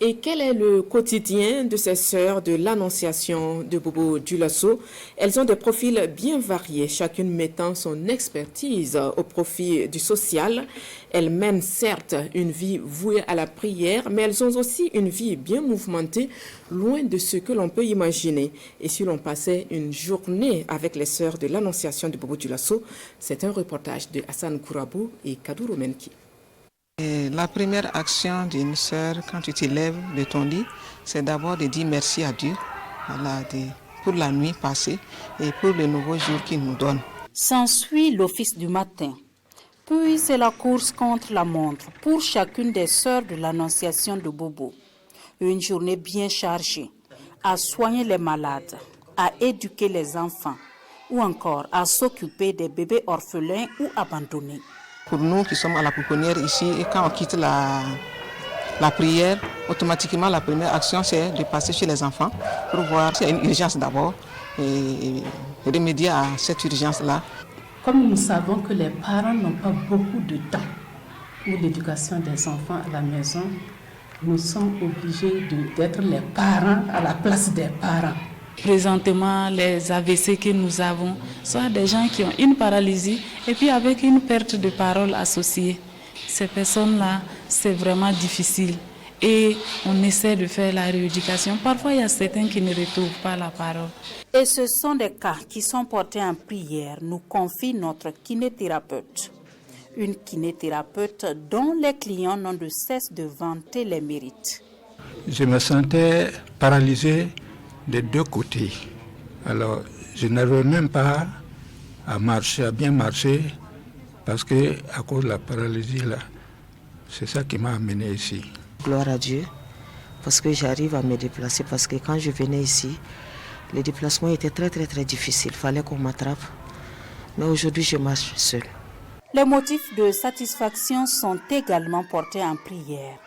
Et quel est le quotidien de ces sœurs de l'Annonciation de Bobo Dioulasso? Elles ont des profils bien variés, chacune mettant son expertise au profit du social. Elles mènent certes une vie vouée à la prière, mais elles ont aussi une vie bien mouvementée, loin de ce que l'on peut imaginer. Et si l'on passait une journée avec les sœurs de l'Annonciation de Bobo Dioulasso, c'est un reportage de Hassan Kourabou et Kadouro Menki. Et la première action d'une sœur, quand tu te lèves de ton lit, c'est d'abord de dire merci à Dieu pour la nuit passée et pour le nouveau jour qu'il nous donne. S'ensuit l'office du matin. Puis c'est la course contre la montre pour chacune des sœurs de l'Annonciation de Bobo. Une journée bien chargée à soigner les malades, à éduquer les enfants ou encore à s'occuper des bébés orphelins ou abandonnés. Pour nous qui sommes à la pouponnière ici, et quand on quitte la prière, automatiquement la première action c'est de passer chez les enfants pour voir s'il y a une urgence d'abord et remédier à cette urgence-là. Comme nous savons que les parents n'ont pas beaucoup de temps pour l'éducation des enfants à la maison, nous sommes obligés d'être les parents à la place des parents. Présentement, les AVC que nous avons sont des gens qui ont une paralysie et puis avec une perte de parole associée. Ces personnes-là, c'est vraiment difficile et on essaie de faire la rééducation. Parfois, il y a certains qui ne retrouvent pas la parole. Et ce sont des cas qui sont portés en prière, nous confie notre kinésithérapeute. Une kinésithérapeute dont les clients n'ont de cesse de vanter les mérites. Je me sentais paralysé des deux côtés. Alors, je n'arrivais même pas à marcher, à bien marcher, parce que à cause de la paralysie là, c'est ça qui m'a amené ici. Gloire à Dieu, parce que j'arrive à me déplacer, parce que quand je venais ici, les déplacements étaient très difficiles, il fallait qu'on m'attrape. Mais aujourd'hui, je marche seule. Les motifs de satisfaction sont également portés en prière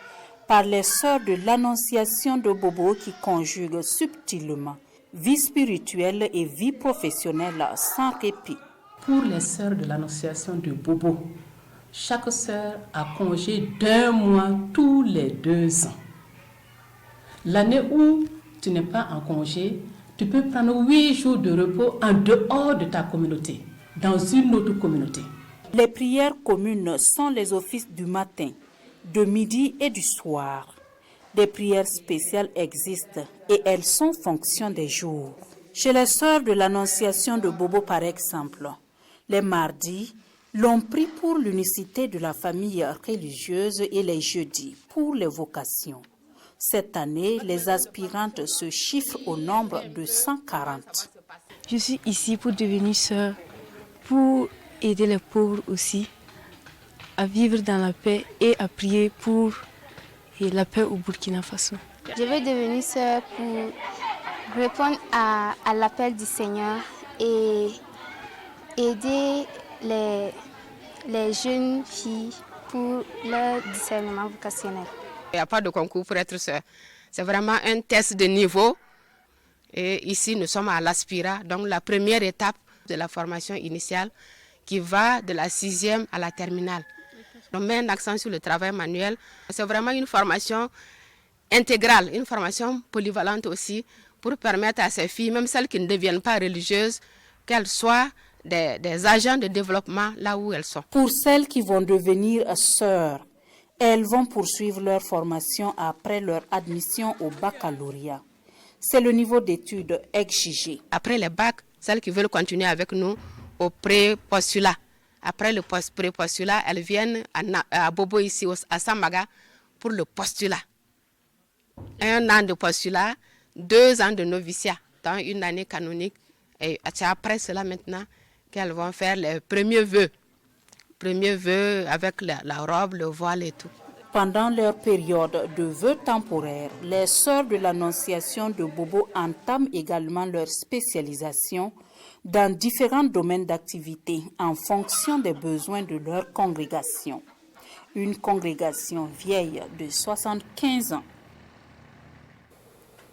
par les sœurs de l'Annonciation de Bobo qui conjuguent subtilement vie spirituelle et vie professionnelle sans répit. Pour les sœurs de l'Annonciation de Bobo, chaque sœur a congé d'1 mois tous les 2 ans. L'année où tu n'es pas en congé, tu peux prendre 8 jours de repos en dehors de ta communauté, dans une autre communauté. Les prières communes sont les offices du matin, de midi et du soir. Des prières spéciales existent et elles sont fonction des jours. Chez les sœurs de l'Annonciation de Bobo, par exemple, les mardis, l'on prie pour l'unicité de la famille religieuse et les jeudis pour les vocations. Cette année, les aspirantes se chiffrent au nombre de 140. Je suis ici pour devenir sœur, pour aider les pauvres aussi, à vivre dans la paix et à prier pour la paix au Burkina Faso. Je vais devenir sœur pour répondre à l'appel du Seigneur et aider les jeunes filles pour leur discernement vocationnel. Il n'y a pas de concours pour être sœur. C'est vraiment un test de niveau. Et ici, nous sommes à l'Aspira, donc la première étape de la formation initiale qui va de la 6e à la terminale. On met un accent sur le travail manuel. C'est vraiment une formation intégrale, une formation polyvalente aussi pour permettre à ces filles, même celles qui ne deviennent pas religieuses, qu'elles soient des agents de développement là où elles sont. Pour celles qui vont devenir sœurs, elles vont poursuivre leur formation après leur admission au baccalauréat. C'est le niveau d'études exigé. Après les bacs, celles qui veulent continuer avec nous au pré-postulat. Après le pré-postulat, elles viennent à Bobo ici, à Samaga, pour le postulat. 1 an de postulat, 2 ans de noviciat, dans une année canonique. Et c'est après cela maintenant qu'elles vont faire les premiers vœux. Premiers vœux avec la robe, le voile et tout. Pendant leur période de vœux temporaires, les sœurs de l'Annonciation de Bobo entament également leur spécialisation dans différents domaines d'activité en fonction des besoins de leur congrégation. Une congrégation vieille de 75 ans.